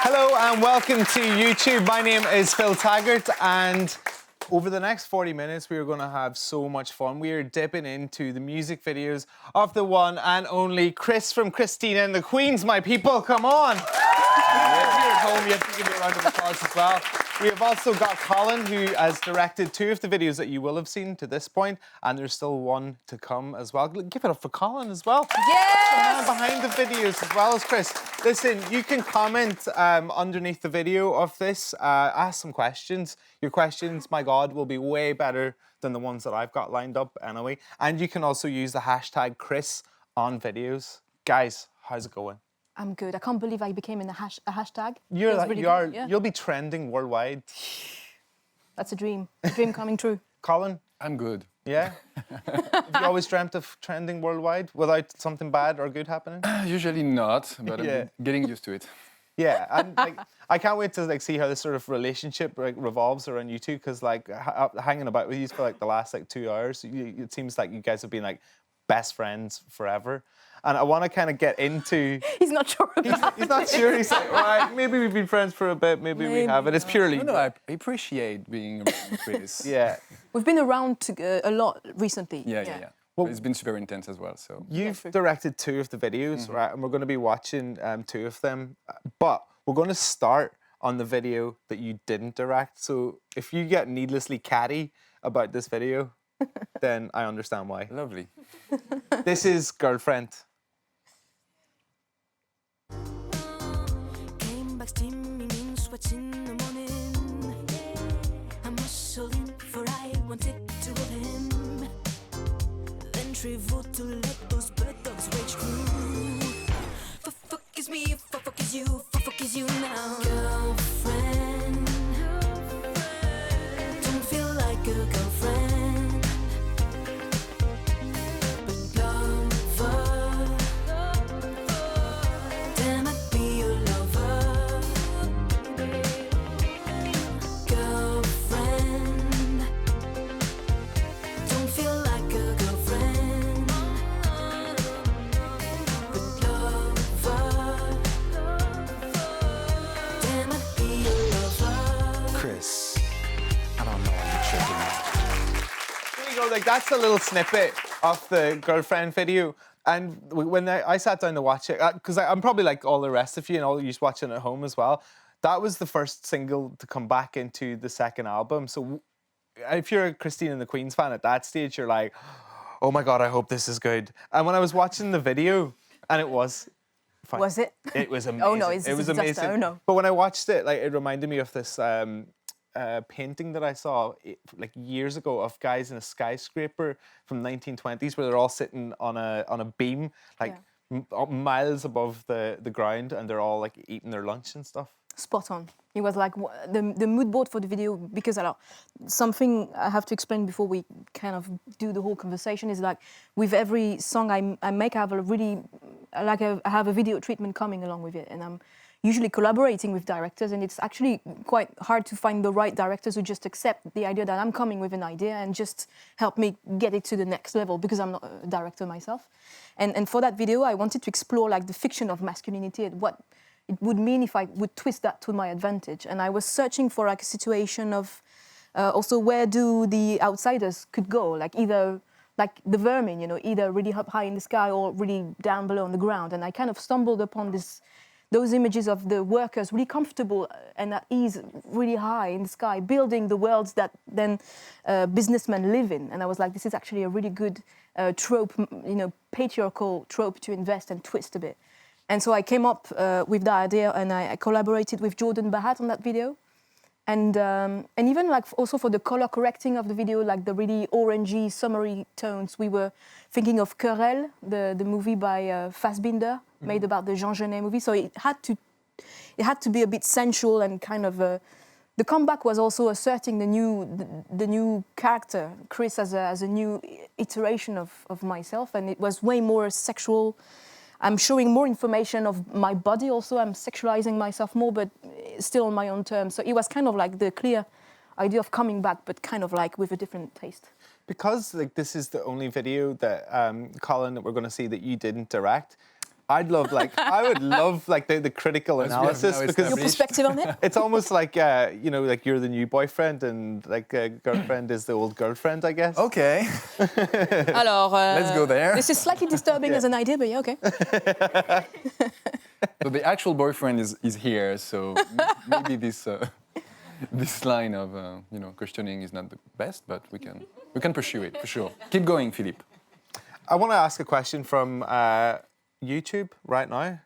Hello and welcome to YouTube. My name is Phil Taggart, and over the next 40 minutes we are going to have so much fun. We are dipping into the music videos of the one and only Chris from Christina and the Queens, my people. Come on! If you're at home, you have to give me a round of applause as well. We have also got Colin, who has directed 2 of the videos that you will have seen to this point, and there's still one to come as well. Give it up for Colin as well. Yes! The man behind the videos as well as Chris. Listen, you can comment underneath the video of this, ask some questions. Your questions, my God, will be way better than the ones that I've got lined up anyway. And you can also use the hashtag #ChrisOnVideos. Guys, how's it going? I'm good. I can't believe I became a hashtag. You'll be trending worldwide. That's a dream coming true. Colin? I'm good. Yeah? Have you always dreamt of trending worldwide without something bad or good happening? Usually not, but Yeah. I'm getting used to it. Yeah, and I can't wait to see how this sort of relationship revolves around you two, because hanging about with you for the last 2 hours, it seems like you guys have been best friends forever. And I want to kind of get into... He's not sure about He's not sure. He's like, all right, maybe we've been friends for a bit, maybe we haven't. It's purely... No, I appreciate being around Chris. Yeah. We've been around a lot recently. Yeah. Well, it's been super intense as well, so... You've directed 2 of the videos, right? And we're going to be watching 2 of them. But we're going to start on the video that you didn't direct. So if you get needlessly catty about this video, then I understand why. Lovely. This is Girlfriend. Came back steaming in sweats in the morning. I muscled in for I wanted to hold him. Then traveled to let those bird dogs rage through. For fuck is me, for fuck is you, for fuck is you now. Girlfriend, don't feel like a girlfriend, but lover. Damn, I'd be your lover. Girlfriend, don't feel like a girlfriend, but lover. Damn, I'd be your lover. Chris, I don't know what you're checking out. There you go. That's a little snippet of the Girlfriend video. And when I sat down to watch it, because I'm probably like all the rest of you and all you just watching at home as well, that was the first single to come back into the second album. So if you're a Christine and the Queens fan at that stage, you're like, oh my God, I hope this is good. And when I was watching the video, and it was... fine. Was it? It was amazing. Oh no, it was amazing. Oh no. But when I watched it, it reminded me of this painting that I saw years ago of guys in a skyscraper from 1920s where they're all sitting on a beam miles above the ground, and they're all eating their lunch and stuff. Spot on. It was like the mood board for the video, because something I have to explain before we kind of do the whole conversation is with every song I make, I have I have a video treatment coming along with it, and I'm usually collaborating with directors, and it's actually quite hard to find the right directors who just accept the idea that I'm coming with an idea and just help me get it to the next level, because I'm not a director myself. And for that video, I wanted to explore the fiction of masculinity and what it would mean if I would twist that to my advantage. And I was searching for a situation of also where do the outsiders could go, either the vermin, either really up high in the sky or really down below on the ground. And I kind of stumbled upon those images of the workers really comfortable and at ease, really high in the sky, building the worlds that then businessmen live in. And I was like, this is actually a really good trope, patriarchal trope to invest and twist a bit. And so I came up with that idea, and I collaborated with Jordan Bahat on that video. And even also for the color correcting of the video, the really orangey, summery tones, we were thinking of Querelle, the movie by Fassbinder, made about the Jean Genet movie. So it had to be a bit sensual and kind of... the comeback was also asserting the new character, Chris, as a new iteration of myself, and it was way more sexual. I'm showing more information of my body also. I'm sexualizing myself more, but still on my own terms. So it was kind of the clear idea of coming back, but kind of with a different taste. Because this is the only video that, Colin, that we're going to see that you didn't direct, I'd love, I would love, the critical As we have analysis now because Your perspective on it? it's almost like, like you're the new boyfriend and girlfriend is the old girlfriend, I guess. Okay, Alors, let's go there. This is slightly disturbing as an idea, but yeah, okay. So the actual boyfriend is here, so maybe this this line of questioning is not the best, but we can pursue it for sure. Keep going, Philippe. I want to ask a question from YouTube right now.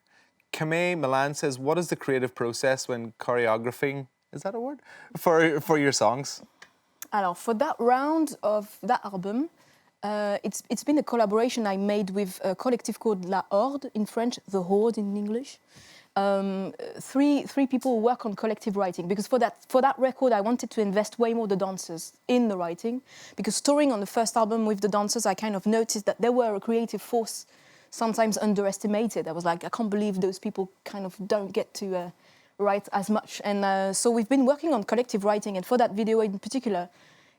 Kame Milan says, what is the creative process when choreographing, is that a word, for your songs? Alors, for that round of that album, it's been a collaboration I made with a collective called La Horde in French, The Horde in English. Three people work on collective writing because for that record I wanted to invest way more the dancers in the writing because touring on the first album with the dancers I kind of noticed that they were a creative force sometimes underestimated. I was like, I can't believe those people kind of don't get to write as much. And so we've been working on collective writing, and for that video in particular,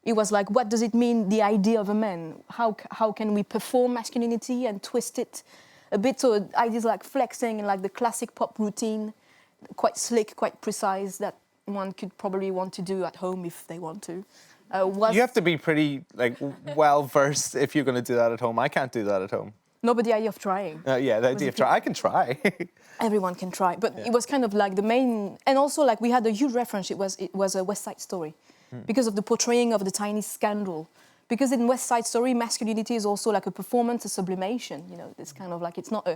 it was like, what does it mean, the idea of a man? How can we perform masculinity and twist it a bit? So ideas like flexing and like the classic pop routine, quite slick, quite precise, that one could probably want to do at home if they want to. You have to be pretty well-versed if you're going to do that at home. I can't do that at home. No, but the idea of trying. Yeah, the idea of trying. I can try. Everyone can try, but it was kind of like the main, and also like we had a huge reference. It was a West Side Story, because of the portraying of the tiny scandal. Because in West Side Story, masculinity is also like a performance, a sublimation. You know, it's kind of like it's not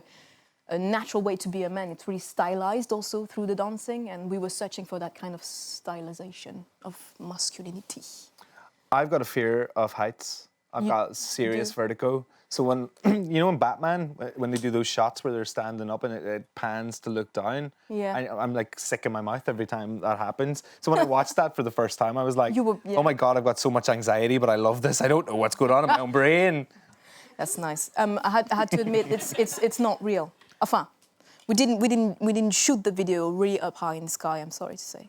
a natural way to be a man. It's really stylized also through the dancing, and we were searching for that kind of stylization of masculinity. I've got a fear of heights. I've got serious vertigo. So when, in Batman, when they do those shots where they're standing up and it pans to look down, I'm like sick in my mouth every time that happens. So when I watched that for the first time, I was like, oh my God, I've got so much anxiety, but I love this. I don't know what's going on in my own brain. That's nice. I had to admit, it's not real. Enfin, we didn't shoot the video really up high in the sky, I'm sorry to say.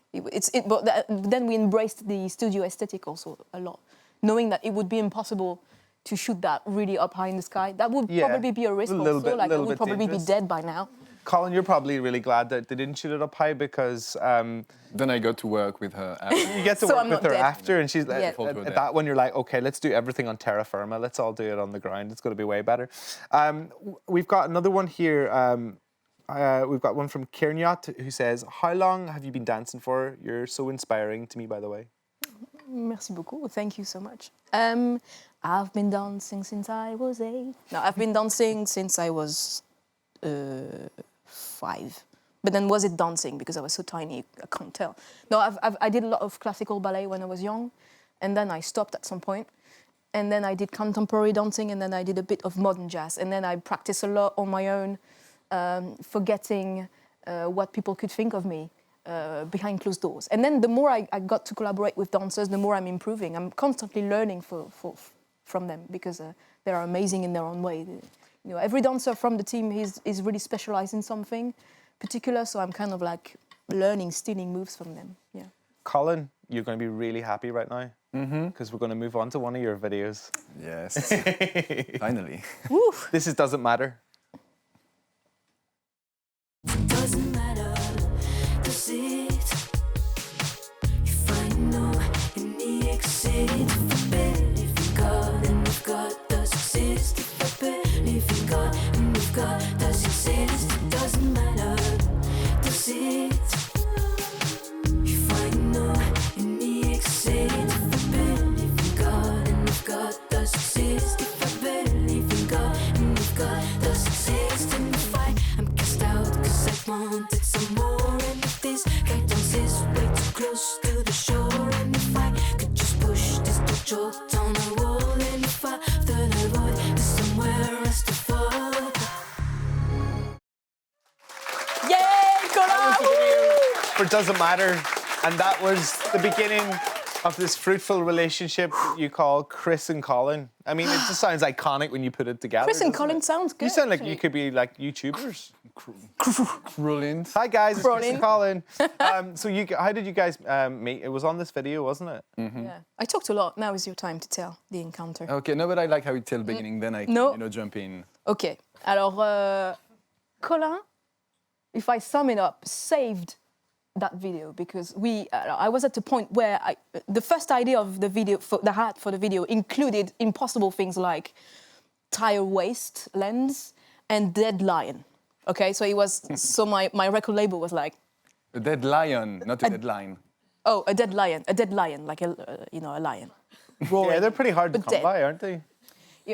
But then we embraced the studio aesthetic also a lot, knowing that it would be impossible to shoot that really up high in the sky. That would probably be a risk also. I would probably be dead by now. Colin, you're probably really glad that they didn't shoot it up high because... then I got to work with her after. You get to work with her after, and she's Yeah. at that one you're like, okay, let's do everything on terra firma. Let's all do it on the ground. It's going to be way better. We've got another one here. We've got one from Kirnyat who says, how long have you been dancing for? You're so inspiring to me, by the way. Merci beaucoup. Thank you so much. I've been dancing since I was 8. No, I've been dancing since I was 5. But then was it dancing? Because I was so tiny, I can't tell. No, I did a lot of classical ballet when I was young, and then I stopped at some point. And then I did contemporary dancing, and then I did a bit of modern jazz. And then I practiced a lot on my own, forgetting what people could think of me. Behind closed doors. And then the more I got to collaborate with dancers, the more I'm improving. I'm constantly learning from them because they are amazing in their own way. Every dancer from the team is really specialized in something particular, so I'm kind of like learning, stealing moves from them. Yeah. Colin, you're going to be really happy right now because we're going to move on to one of your videos. Yes, finally. Woof. This is Doesn't Matter. Doesn't matter, does it? If I know in the exit, if I believe in God and if God does exist, if I believe in God and if God does exist, it doesn't matter, does it? If I know in the exit, if I believe in God and if God does exist, if I believe in God and if God does exist, and if I'm cast out 'cause I wanted some more, and if this guidance is way too close to the shore, and if I could just push this jolt on the wall, and if after the void there's somewhere else to fall. Yay, Colin! For Doesn't Matter, and that was the beginning of this fruitful relationship you call Chris and Colin. I mean, it just sounds iconic when you put it together. Chris and doesn't Colin it? sounds good. You sound like actually. you could be like YouTubers. Brilliant. Hi guys, it's Chris and Colin. Colin. So how did you guys meet? It was on this video, wasn't it? Yeah. I talked a lot. Now is your time to tell the encounter. Okay, no, but I like how you tell beginning, then I can, No. jump in. Ok. Alors, Colin, if I sum it up, saved that video because I was at a point where the first idea of the video, for the video included impossible things like tire waist lens and dead lion. Okay, so it was, so my record label was like, A dead lion, not a deadline. oh, a dead lion, like a lion. Roaring. Yeah, they're pretty hard to But come dead. by, aren't they?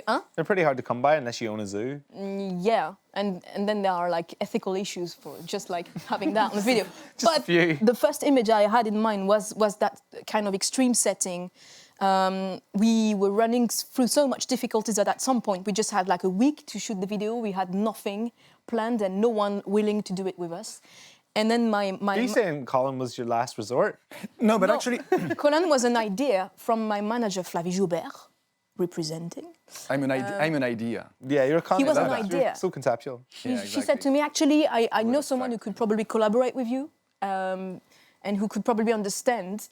Huh? They're pretty hard to come by unless you own a zoo. Yeah, and then there are like ethical issues for just like having that on the video. Just a But few. the first image I had in mind was that kind of extreme setting. We were running through so much difficulties that at some point we just had like a week to shoot the video. We had nothing planned and no one willing to do it with us. And then my Are you saying Colin was your last resort? No, but No, actually, Colin was an idea from my manager Flavie Joubert, representing. I'm an idea. Yeah, you're a He was an you're idea. so conceptual. She said to me, actually, I know someone who could probably collaborate with you and who could probably understand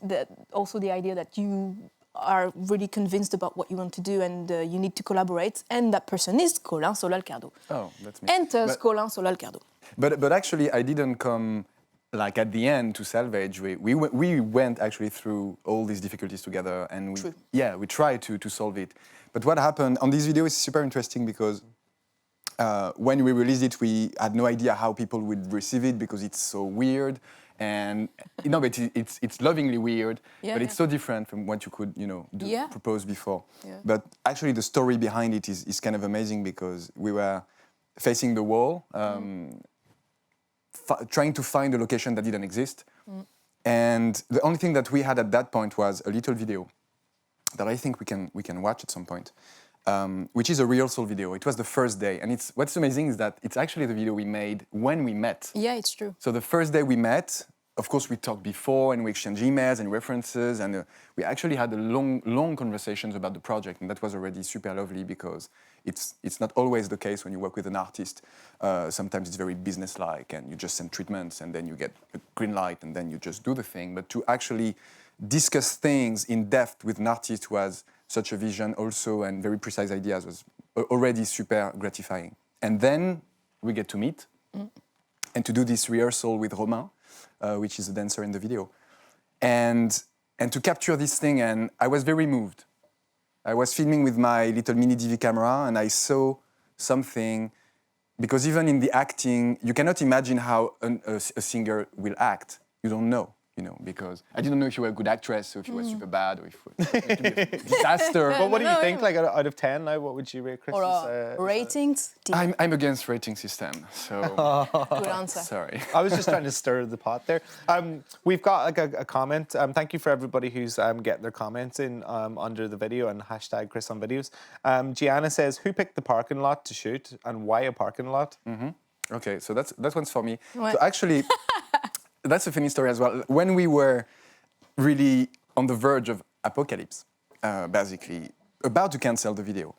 also the idea that you are really convinced about what you want to do and you need to collaborate. And that person is Colin Solal Cardo. Oh, that's me. Enters Colin Solal Cardo. But actually, I didn't come like at the end to Salvage. We went actually through all these difficulties together, and we tried to solve it. But what happened on this video is super interesting because when we released it, we had no idea how people would receive it because it's so weird, and but it's lovingly weird, but it's so different from what you could propose before. Yeah. But actually, the story behind it is kind of amazing because we were facing the wall. Trying to find a location that didn't exist. And the only thing that we had at that point was a little video that I think we can watch at some point, which is a rehearsal video. It was the first day. And what's amazing is that it's actually the video we made when we met. Yeah, it's true. So the first day we met, of course, we talked before and we exchanged emails and references. And we actually had a long conversations about the project. And that was already super lovely because it's not always the case when you work with an artist. Sometimes it's very businesslike and you just send treatments and then you get a green light and then you just do the thing. But to actually discuss things in depth with an artist who has such a vision also and very precise ideas was already super gratifying. And then we get to meet and to do this rehearsal with Romain, which is a dancer in the video. And to capture this thing, and I was very moved. I was filming with my little mini DV camera and I saw something, because even in the acting, you cannot imagine how a singer will act. You don't know, because I didn't know if you were a good actress or if you were super bad or if you were a disaster. Well, what do you think, like out of 10 now, what would you rate Chris's? Ratings? I'm against rating system, so Good answer. sorry. I was just trying to stir the pot there. We've got like a comment. Thank you for everybody who's getting their comments in under the video and hashtag Chris on videos. Gianna says, who picked the parking lot to shoot and why a parking lot? Okay, so that one's for me. Ouais. So actually, that's a funny story as well. When we were really on the verge of apocalypse, basically, about to cancel the video,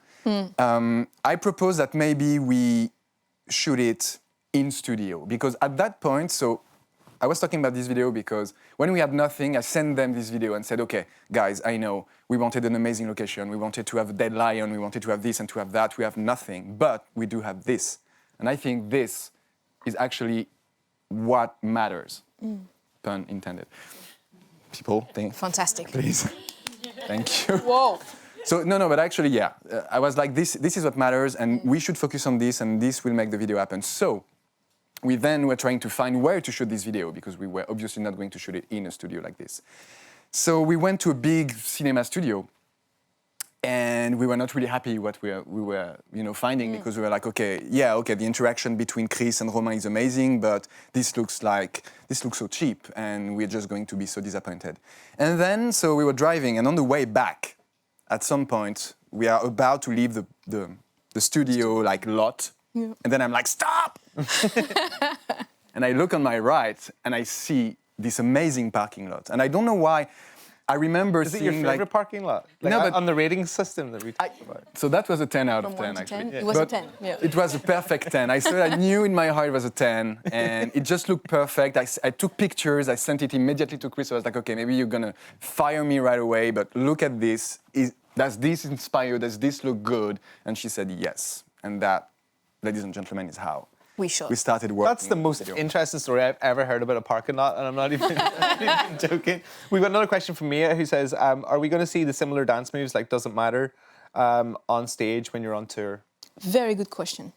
I proposed that maybe we shoot it in studio. Because at that point, so I was talking about this video because when we had nothing, I sent them this video and said, okay, guys, I know we wanted an amazing location. We wanted to have a dead lion. We wanted to have this and to have that. We have nothing, but we do have this. And I think this is actually what matters. Pun intended. People, Fantastic. please. Thank you. Whoa. So no, but actually, yeah, I was like, this is what matters, and we should focus on this, and this will make the video happen. So we then were trying to find where to shoot this video because we were obviously not going to shoot it in a studio like this. So we went to a big cinema studio. And we were not really happy what we were finding because we were like, okay, the interaction between Chris and Romain is amazing, but this looks so cheap, and we're just going to be so disappointed. And then, so we were driving, and on the way back, at some point, we are about to leave the studio like lot, and then I'm like, stop! And I look on my right, and I see this amazing parking lot, and I don't know why. I remember Is it seeing your favorite parking lot? Like, No, but on the rating system that we talked about. So that was a 10 out of From 10, 1 to 10? actually. It was a But 10, yeah. It was a perfect 10. I knew in my heart it was a 10, and it just looked perfect. I took pictures, I sent it immediately to Chris. I was like, okay, maybe you're gonna fire me right away, but look at this. Does this inspire? Does this look good? And she said yes. And that, ladies and gentlemen, is how We shot. we started working. That's the on most video. interesting story I've ever heard about a parking lot, and I'm not even, not even joking. We've got another question from Mia who says, are we going to see the similar dance moves, like Doesn't Matter, on stage when you're on tour? Very good question.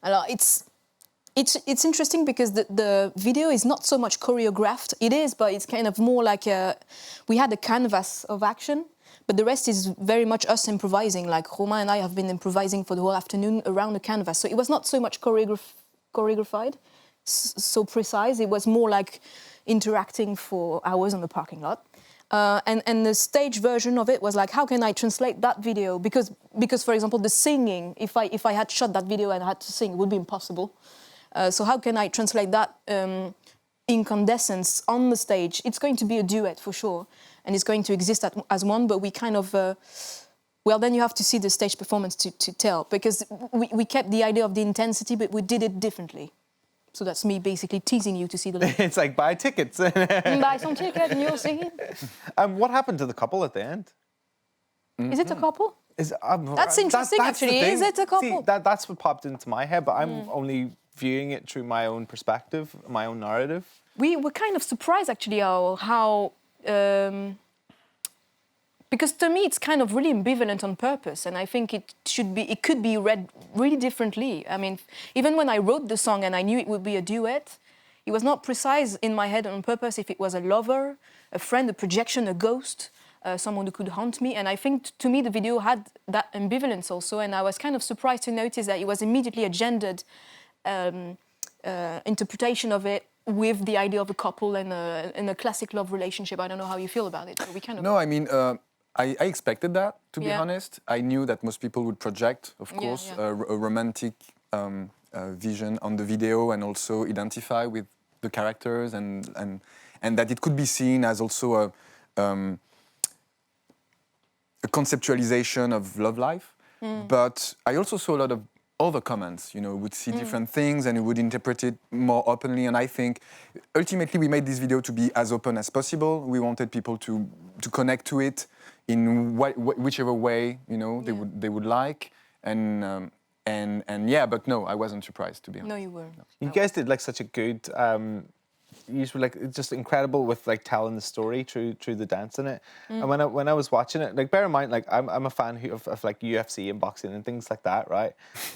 Alors, it's interesting because the video is not so much choreographed. It is, but it's kind of more like we had a canvas of action, but the rest is very much us improvising. Like Romain and I have been improvising for the whole afternoon around the canvas. So it was not so much choreographed, so precise. It was more like interacting for hours on the parking lot. And the stage version of it was like, how can I translate that video? Because for example, the singing, if I had shot that video and I had to sing, it would be impossible. So how can I translate that incandescence on the stage? It's going to be a duet for sure, and it's going to exist as one, but we kind of, well, then you have to see the stage performance to tell, because we kept the idea of the intensity, but we did it differently. So that's me basically teasing you to see the It's like, buy tickets. buy some ticket and you'll see it. What happened to the couple at the end? Is it a couple? That's interesting, actually. Is it a couple? See, that's what popped into my head, but I'm only viewing it through my own perspective, my own narrative. We were kind of surprised actually how because to me it's kind of really ambivalent on purpose, and I think it could be read really differently. I mean, even when I wrote the song and I knew it would be a duet, it was not precise in my head on purpose if it was a lover, a friend, a projection, a ghost, someone who could haunt me. And I think to me the video had that ambivalence also, and I was kind of surprised to notice that it was immediately a gendered interpretation of it, with the idea of a couple and a classic love relationship. I don't know how you feel about it, but we kind of... No, I mean, I expected that, to be Yeah. honest. I knew that most people would project, of Yeah, course, yeah. a romantic vision on the video, and also identify with the characters, and that it could be seen as also a conceptualization of love life. But I also saw a lot of other comments, would see different things and would interpret it more openly. And I think ultimately we made this video to be as open as possible. We wanted people to connect to it in whichever way they would like. And yeah, but no, I wasn't surprised, to be honest. No, you weren't. You guys did like such a good. You were like just incredible with like telling the story through the dance in it. And when I was watching it, like bear in mind, like I'm a fan of like UFC and boxing and things like that, right?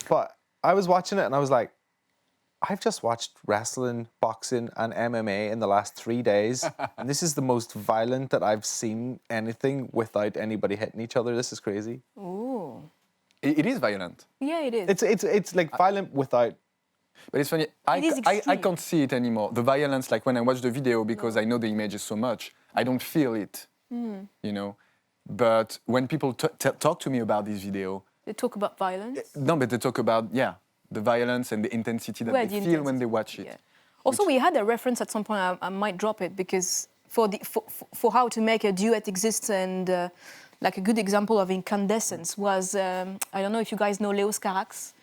But I was watching it and I was like, I've just watched wrestling, boxing, and MMA in the last 3 days, and this is the most violent that I've seen anything without anybody hitting each other. This is crazy. Ooh. It is violent. Yeah, it is. It's like violent without. But it's funny, It is I extreme. can't see it anymore. The violence, like when I watch the video, because I know the images so much, I don't feel it, But when people talk to me about this video, They talk about violence. no, but they talk about, the violence and the intensity that Well, they the feel when intensity, they watch it. Yeah. Also, we had a reference at some point. I might drop it because for how to make a duet exist, and like a good example of incandescence was I don't know if you guys know Leos Carax,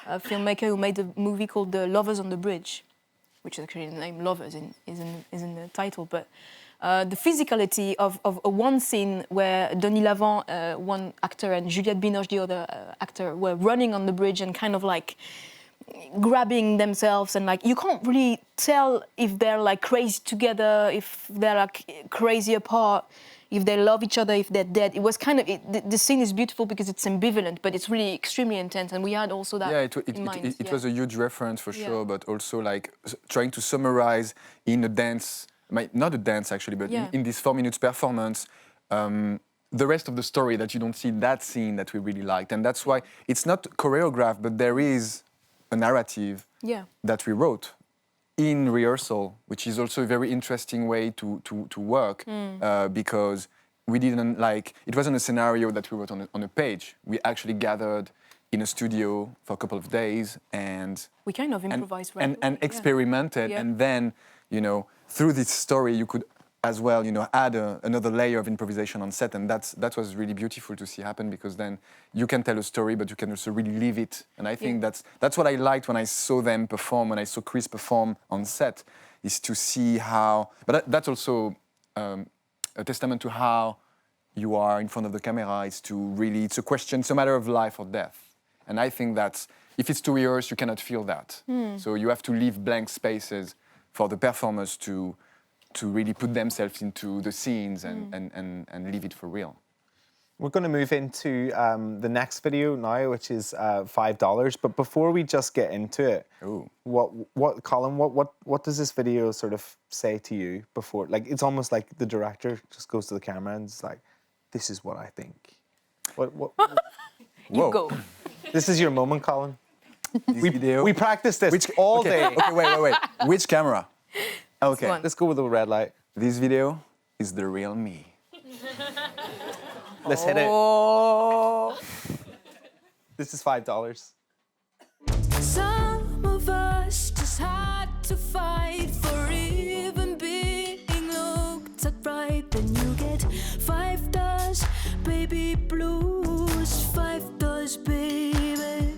a filmmaker who made a movie called The Lovers on the Bridge, which is actually the name Lovers is in the title, but. The physicality of one scene where Denis Lavant, one actor, and Juliette Binoche, the other actor, were running on the bridge and kind of like grabbing themselves, and like you can't really tell if they're like crazy together, if they're like crazy apart, if they love each other, if they're dead. It was kind of the scene is beautiful because it's ambivalent, but it's really extremely intense, and we had also that in mind. It was a huge reference for Yeah. sure, but also like trying to summarize in a dance. Not a dance actually, but Yeah. in this 4 minutes performance, the rest of the story that you don't see in that scene that we really liked. And that's why it's not choreographed, but there is a narrative that we wrote in rehearsal, which is also a very interesting way to work because we didn't it wasn't a scenario that we wrote on a page. We actually gathered in a studio for a couple of days and we kind of improvised and experimented, and then through this story you could as well add another layer of improvisation on set, and that was really beautiful to see happen, because then you can tell a story but you can also really live it. And I think that's what I liked when I saw them perform, when I saw Chris perform on set, is to see how, but that's also a testament to how you are in front of the camera, is to really, it's a question, it's a matter of life or death. And I think that's if it's to rehearse, you cannot feel that. So you have to leave blank spaces for the performers to really put themselves into the scenes and leave it for real. We're going to move into the next video now, which is $5. But before we just get into it, Ooh. what, Colin? What does this video sort of say to you before? Like, it's almost like the director just goes to the camera and it's like, "This is what I think." What? You Whoa. go. This is your moment, Colin. Video. We practiced this all day. Okay, wait. Which camera? Okay. one. Let's go with the red light. This video is the real me. Let's hit it. Oh. This is $5. Some of us just had to fight for even being looked at right. Then you get $5, baby blues, $5, baby.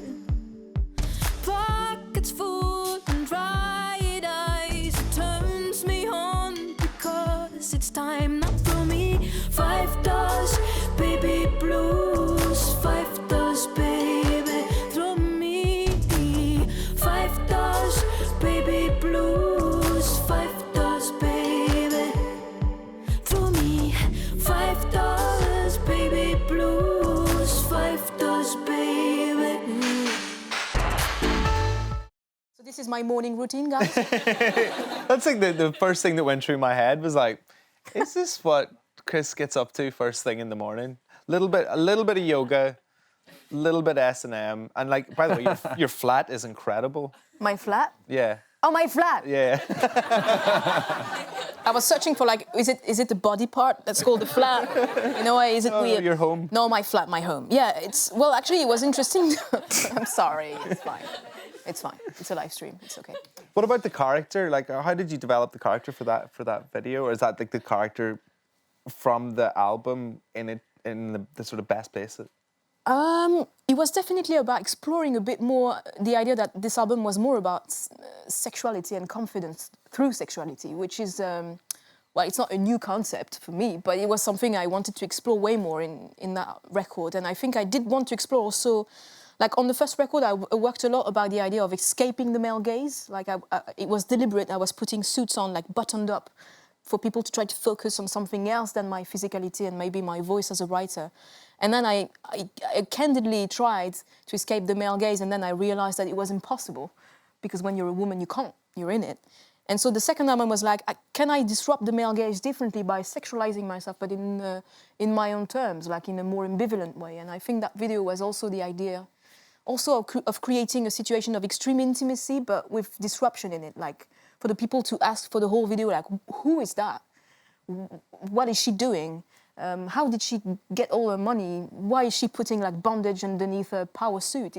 Pockets full and dry eyes, it turns me on because it's time not for me. $5, baby blues, $5, baby. Throw me $5, baby blues, $5, baby. Throw me $5, baby blues, $5, baby. So this is my morning routine, guys. That's like the first thing that went through my head was like, is this what Chris gets up to first thing in the morning? A little bit of yoga, a little bit S&M, and like, by the way, your flat is incredible. My flat? Yeah, Oh, my flat. yeah. I was searching for like, is it the body part that's called the flat? You know, is it weird? Your home. No, my flat, my home. Yeah, well, actually, it was interesting. I'm sorry, it's fine. It's fine. It's a live stream. It's okay. What about the character? Like, how did you develop the character for that video, or is that like the character from the album in the sort of best places? It was definitely about exploring a bit more the idea that this album was more about sexuality and confidence through sexuality, which is, well, it's not a new concept for me, but it was something I wanted to explore way more in that record. And I think I did want to explore also, like on the first record, I worked a lot about the idea of escaping the male gaze. Like it was deliberate. I was putting suits on, like buttoned up, for people to try to focus on something else than my physicality and maybe my voice as a writer. And then I candidly tried to escape the male gaze, and then I realized that it was impossible, because when you're a woman, you can't, you're in it. And so the second album was like, can I disrupt the male gaze differently by sexualizing myself, but in my own terms, like in a more ambivalent way. And I think that video was also the idea, also of creating a situation of extreme intimacy, but with disruption in it, like for the people to ask for the whole video, like, who is that? What is she doing? How did she get all her money? Why is she putting like bondage underneath her power suit?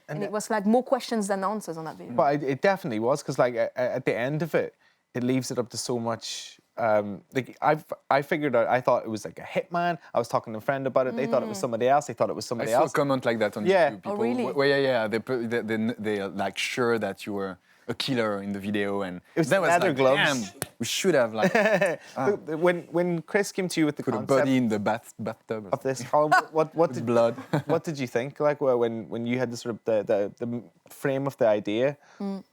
And it was like more questions than answers on that video. But it definitely was, because like at the end of it, it leaves it up to so much. Like I figured out, I thought it was like a hitman. I was talking to a friend about it. They thought it was somebody else. They thought it was somebody I saw else. a comment like that on Yeah. YouTube. People, Oh, really? Well, yeah. They are like sure that you were a killer in the video, and It was that was leather like, gloves. damn, we should have like When Chris came to you with the put a concept body in the bathtub of this, Colin, what did blood. what did you think? Like when you had the sort of the frame of the idea,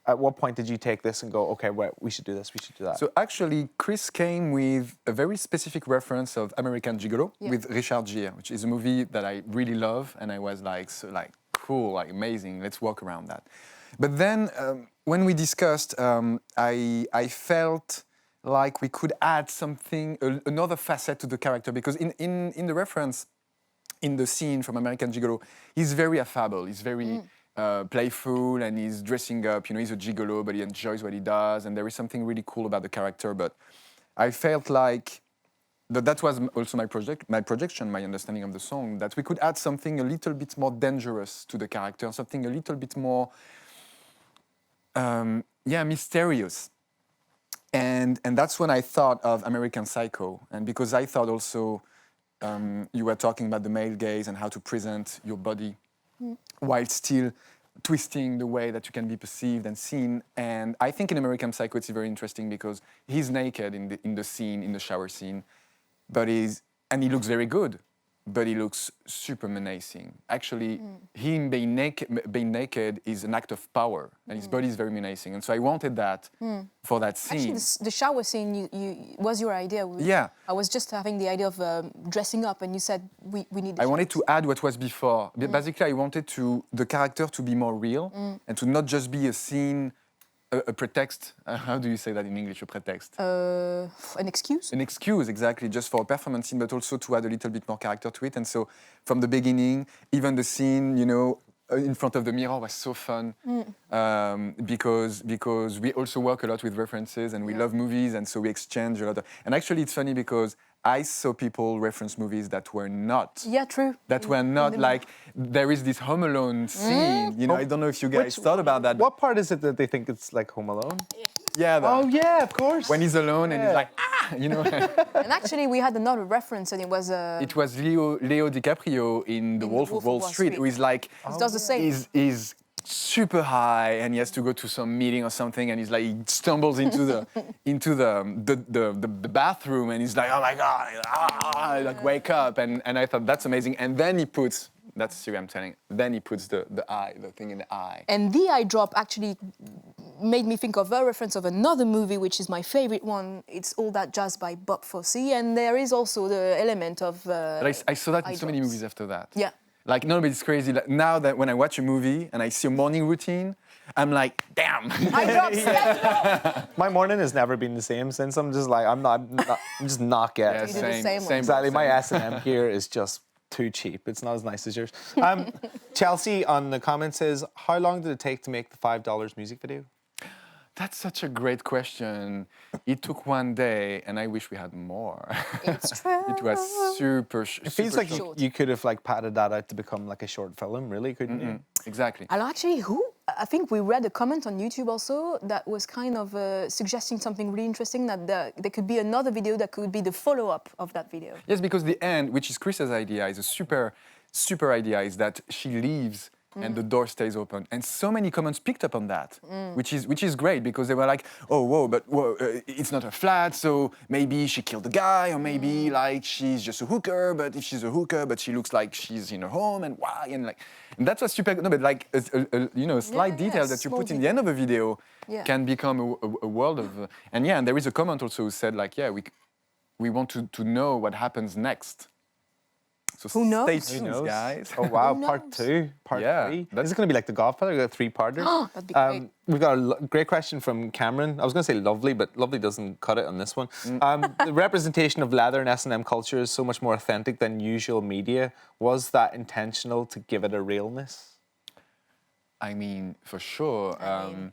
at what point did you take this and go, okay, well, we should do this, we should do that? So actually, Chris came with a very specific reference of American Gigolo with Richard Gere, which is a movie that I really love, and I was like, cool, like amazing, let's walk around that. But then when we discussed, I felt like we could add something, another facet to the character, because in the reference, in the scene from American Gigolo, he's very affable, he's very playful, and he's dressing up, you know, he's a gigolo, but he enjoys what he does, and there is something really cool about the character. But I felt like that was also my projection, my understanding of the song, that we could add something a little bit more dangerous to the character, something a little bit more, mysterious. And that's when I thought of American Psycho, and because I thought also you were talking about the male gaze and how to present your body while still twisting the way that you can be perceived and seen. And I think in American Psycho it's very interesting because he's naked in the scene, in the shower scene, and he looks very good. but he looks super menacing. Actually, him being naked is an act of power, and his body is very menacing. And so I wanted that for that scene. Actually, the shower scene was your idea. Yeah. I was just having the idea of dressing up, and you said we need. The I wanted showers. to add what was before. Basically, I wanted the character to be more real and to not just be a scene, a pretext. How do you say that in English? A pretext. An excuse. An excuse, exactly, just for a performance scene, but also to add a little bit more character to it. And so, from the beginning, even the scene, in front of the mirror was so fun because we also work a lot with references and we love movies, and so we exchange a lot. And actually, it's funny because I saw people reference movies that were not. Yeah, true. That were not like, there is this Home Alone scene. I don't know if you guys thought about that. What part is it that they think it's like Home Alone? Yeah. Oh yeah, of course. When he's alone and he's like, And actually, we had another reference, and it was. It was Leo DiCaprio in The Wolf of Wall Street, who is like, He does the same. He's super high and he has to go to some meeting or something, and he's like, he stumbles into the bathroom, and he's like, oh my god, like wake up, and I thought that's amazing. And then he puts, that's Siri I'm telling, then he puts the thing in the eye. And the eye drop actually made me think of a reference of another movie, which is my favorite one. It's All That Jazz by Bob Fosse, and there is also the element of. But I saw that in eye so many drops. movies after that. Yeah. Like, no, but it's crazy. Like, now that when I watch a movie and I see a morning routine, I'm like, damn. Eye drops. My morning has never been the same since. I'm just like, I'm just not getting. You do the same one. Exactly. My S&M here is just too cheap. It's not as nice as yours. Chelsea on the comments says, how long did it take to make the $5 music video? That's such a great question. It took one day, and I wish we had more. It's true. It was super. It feels like you could have like padded that out to become like a short film, really, couldn't you? Exactly. And actually, I think we read a comment on YouTube also that was kind of suggesting something really interesting, that there could be another video that could be the follow-up of that video. Yes, because the end, which is Chris's idea, is a super idea, is that she leaves and the door stays open. And so many comments picked up on that, which is great, because they were like, oh, whoa, but it's not a flat, so maybe she killed the guy, or maybe like she's just a hooker, but if she's a hooker, but she looks like she's in her home, and why? And that was super, no, but like, a slight detail that you small put in the end of a video can become a world of, and there is a comment also who said like, we want to know what happens next. So Who knows? Stay tuned, Who knows? guys. Oh wow, Who part knows? 2, part Yeah, 3. that's- This is going to be like The Godfather. We've got a 3-parter. That'd be great. We've got a great question from Cameron. I was going to say lovely, but lovely doesn't cut it on this one. The representation of leather in S&M culture is so much more authentic than usual media. Was that intentional to give it a realness? I mean, for sure.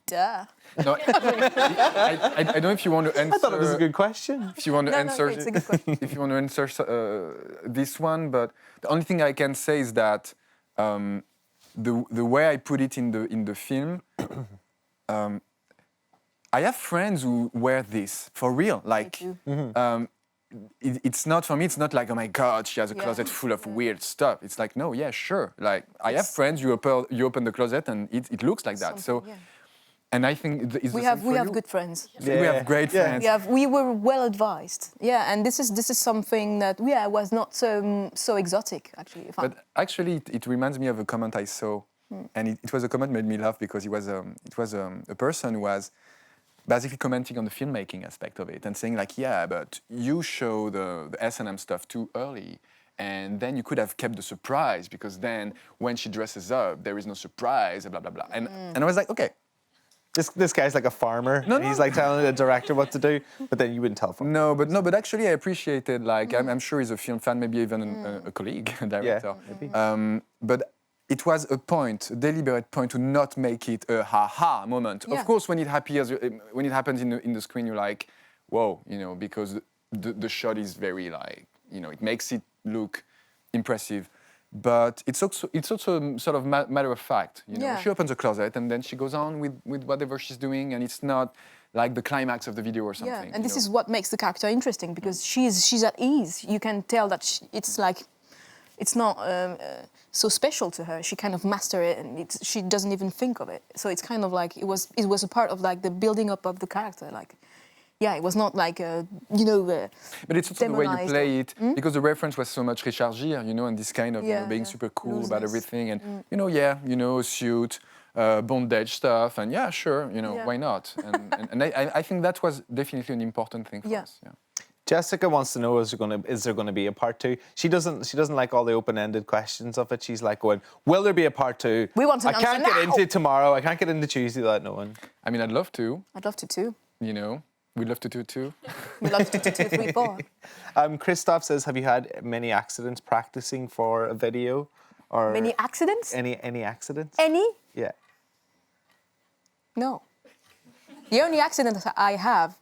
Duh. No, I don't know if you want to answer. I thought it was a good question. If you want to No, answer, it's a good question. if you want to answer this one, but the only thing I can say is that the way I put it in the film, I have friends who wear this for real. Like, too. it's not for me. It's not like, oh my God, she has a Yeah. closet full of weird stuff. It's like, no, yeah, sure. Like, I have friends. You open the closet and it looks like that. So, Something, yeah. and I think it's We the have same for you. good friends. We have great friends. We were well advised. Yeah, and this is something that was not so exotic actually. But actually, it reminds me of a comment I saw, and it was a comment that made me laugh, because it was a person who was basically commenting on the filmmaking aspect of it and saying like, yeah, but you show the S&M stuff too early, and then you could have kept the surprise, because then when she dresses up, there is no surprise, blah blah blah. And I was like, okay. This guy's like a farmer, and he's like telling the director what to do, but then you wouldn't tell him. No, but actually I appreciated, like, I'm sure he's a film fan, maybe even a colleague, a director. maybe. But it was a deliberate point to not make it a ha-ha moment. Yeah. Of course, when it happens in the screen, you're like, whoa, because the shot is very like, it makes it look impressive. But it's also sort of matter of fact. Yeah. She opens a closet and then she goes on with whatever she's doing, and it's not like the climax of the video or something. Yeah, and this is what makes the character interesting, because she's at ease. You can tell that it's not so special to her. She kind of master it, and she doesn't even think of it. So it's kind of like it was a part of like the building up of the character. Like yeah, it was not like But it's also the way you demonized play it, because the reference was so much Richard Gere, and this kind of being super cool about Looseness. everything, and suit, bondage stuff, and yeah, sure, why not? And I think that was definitely an important thing for us. Yeah. Jessica wants to know, is there gonna be a part 2? She doesn't like all the open-ended questions of it. She's like going, will there be a part 2? We want an I can't answer get now. into tomorrow. I can't get into Tuesday without knowing. I mean, I'd love to. I'd love to too. We'd love to do it too. We'd love to do 2, 3, 4. Christoph says, have you had many accidents practicing for a video? Or Many accidents? Any accidents? Any? Yeah. No. The only accidents I have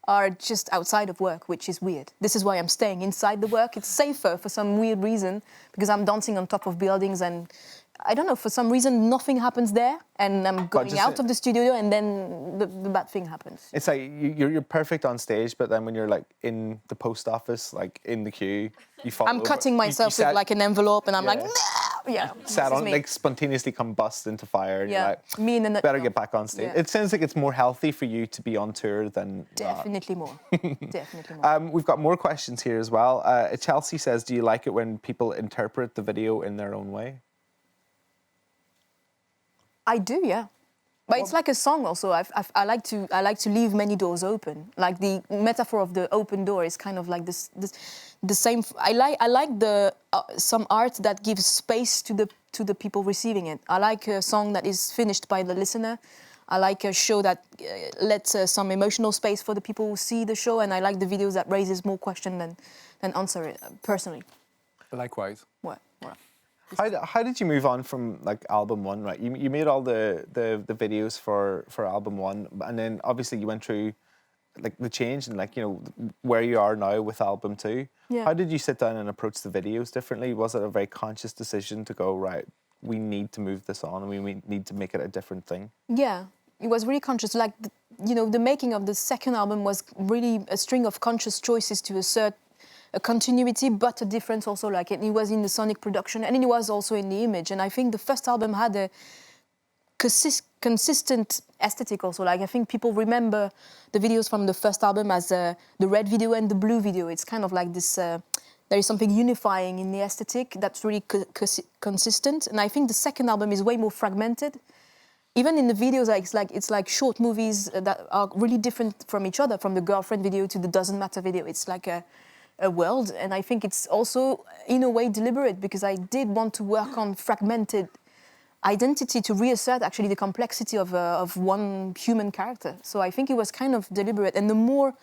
are just outside of work, which is weird. This is why I'm staying inside the work. It's safer for some weird reason, because I'm dancing on top of buildings and I don't know, for some reason nothing happens there, and I'm going out of the studio and then the bad thing happens. It's like you're perfect on stage, but then when you're like in the post office, like in the queue, you fall I'm over. cutting myself with like an envelope and I'm like, no! Yeah, sat this is on, me. like spontaneously combust into fire. And Yeah, you're like, me in a better nutshell. get back on stage. Yeah. It sounds like it's more healthy for you to be on tour than not. Definitely more. Definitely more. We've got more questions here as well. Chelsea says, do you like it when people interpret the video in their own way? I do, yeah. But it's like a song also. I like to leave many doors open. Like the metaphor of the open door is kind of like the same. I like the some art that gives space to the people receiving it. I like a song that is finished by the listener. I like a show that lets some emotional space for the people who see the show, and I like the videos that raises more question than answer it personally. Likewise. What? How did you move on from like album 1, right? You made all the videos for album 1, and then obviously you went through like the change and like where you are now with album 2. Yeah. How did you sit down and approach the videos differently? Was it a very conscious decision to go, right, we need to move this on and we need to make it a different thing? Yeah, it was really conscious. Like the making of the second album was really a string of conscious choices to assert a continuity, but a difference also. Like it was in the sonic production, and it was also in the image. And I think the first album had a consistent aesthetic also. Like I think people remember the videos from the first album as the red video and the blue video. It's kind of like this. There is something unifying in the aesthetic that's really consistent. And I think the second album is way more fragmented. Even in the videos, it's like short movies that are really different from each other. From the girlfriend video to the Doesn't Matter video, it's like a world, and I think it's also in a way deliberate, because I did want to work on fragmented identity to reassert actually the complexity of one human character. So I think it was kind of deliberate, and the more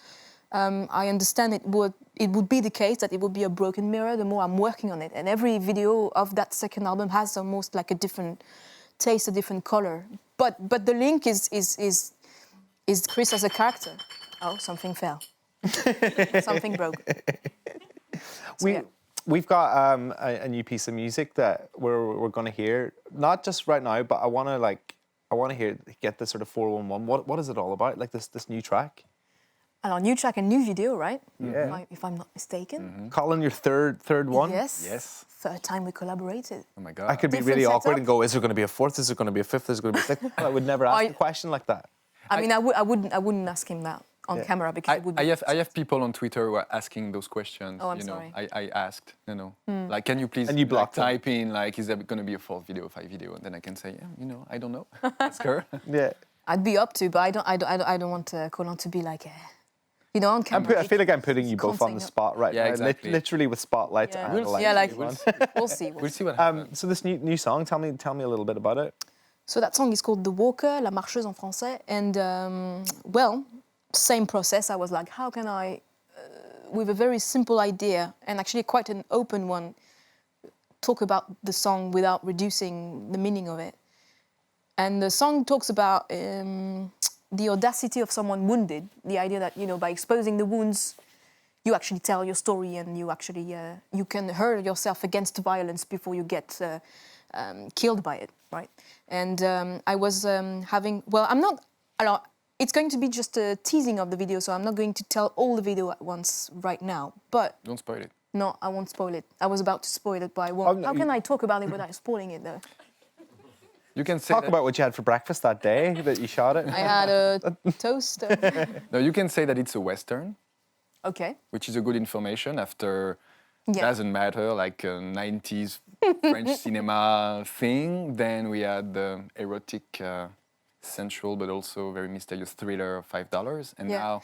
I understand it would be the case that it would be a broken mirror, the more I'm working on it. And every video of that second album has almost like a different taste, a different color. But the link is Chris as a character. Oh, something fell. Something broke. We've got a new piece of music that we're going to hear, not just right now, but I want to get this sort of 411. What is it all about? Like this new track? Alors, new track and new video, right? Yeah. If I'm not mistaken. Mm-hmm. Colin, your third one? Yes. Third time we collaborated. Oh my God. I could be Different really awkward setup. and go, is there going to be a fourth? Is there going to be a fifth? Is there going to be a sixth? I would never ask a question like that. I mean, I wouldn't ask him that on camera, because it would be... I have people on Twitter who are asking those questions. Oh, I'm sorry. I asked, like, can you please And you blocked them. type in, like, is there going to be a fourth video, 5 video? And then I can say, yeah, I don't know. Ask her. Yeah. I'd be up to, but I don't want Colin to be like, on camera. I feel like I'm putting you both on the spot right Yeah, now, exactly. literally with spotlights and We'll lights. yeah, like, on. we'll see. We'll see what happens. So this new song, tell me a little bit about it. So that song is called The Walker, La Marcheuse en français. And, same process. I was like, how can I, with a very simple idea, and actually quite an open one, talk about the song without reducing the meaning of it. And the song talks about the audacity of someone wounded, the idea that, by exposing the wounds, you actually tell your story, and you actually, you can hurl yourself against violence before you get killed by it, right? And I was it's going to be just a teasing of the video, so I'm not going to tell all the video at once right now. But Don't spoil it. no, I won't spoil it. I was about to spoil it, but I won't. Oh, no, How can I talk about it without spoiling it, though? You can say Talk that, about what you had for breakfast that day that you shot it. I had a toast. no, you can say that it's a Western, Okay. which is a good information after Yeah. doesn't matter, like a 90s French cinema thing. Then we had the erotic, sensual, but also very mysterious thriller of $5. And Yeah. now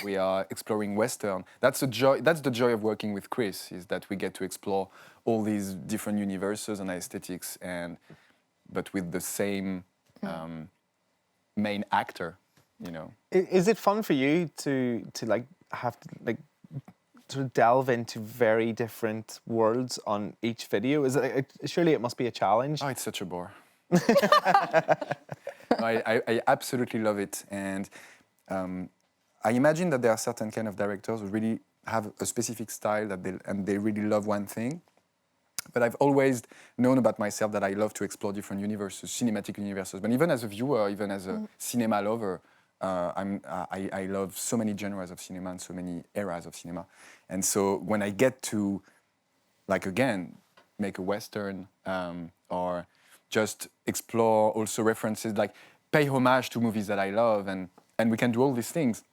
we are exploring Western. That's the joy. That's the joy of working with Chris, is that we get to explore all these different universes and aesthetics, but with the same main actor, you know. Is it fun for you to like have to like sort of delve into very different worlds on each video? Is it surely it must be a challenge? Oh, it's such a bore. I absolutely love it, and I imagine that there are certain kind of directors who really have a specific style that they really love one thing. But I've always known about myself that I love to explore different universes, cinematic universes. But even as a viewer, even as a cinema lover, I love so many genres of cinema and so many eras of cinema. And so when I get to, like again, make a Western or just explore also references, like pay homage to movies that I love, and we can do all these things,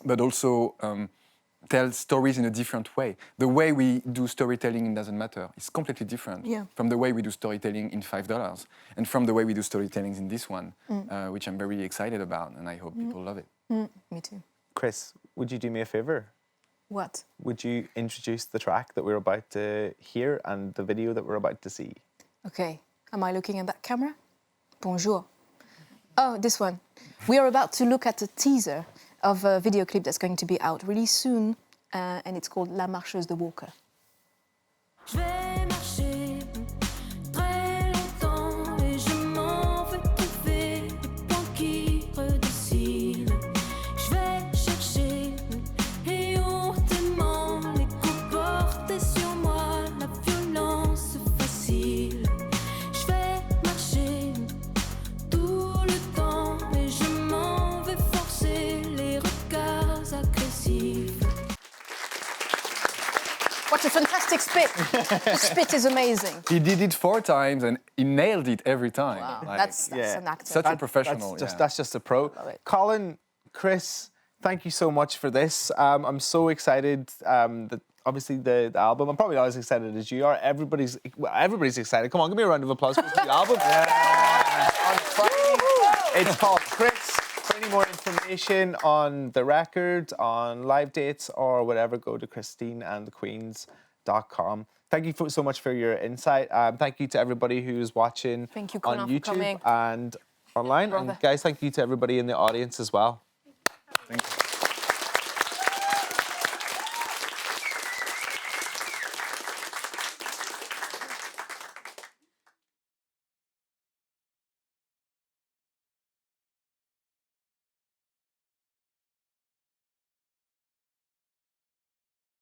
but also tell stories in a different way. The way we do storytelling in Doesn't Matter is completely different from the way we do storytelling in $5 and from the way we do storytelling in this one, which I'm very excited about, and I hope people love it. Me too. Chris, would you do me a favor? What? Would you introduce the track that we're about to hear and the video that we're about to see? Okay. Am I looking at that camera? Bonjour. Oh, this one. We are about to look at a teaser of a video clip that's going to be out really soon, and it's called La Marcheuse de Walker. Je vais marcher très longtemps et je m'en vais trouver les points qui redessinent. Je vais chercher et hontement les coups portés sur moi, la violence facile. Je vais marcher tout le temps et je m'en vais forcer les regards agressifs. What a fantastic spit! The spit is amazing. He did it 4 times and he nailed it every time. Wow, Like, that's yeah. an actor. such a professional. That's just a pro. Love it. Colin, Chris, thank you so much for this. I'm so excited that obviously the album. I'm probably not as excited as you are. Everybody's excited. Come on, give me a round of applause for the album. On Friday, it's called Chris. For any more information on the record, on live dates or whatever, go to christineandthequeens.com. Thank you so much for your insight. Thank you to everybody who's watching Thank you, on Colin, for YouTube coming. and online. Brother. And guys, thank you to everybody in the audience as well.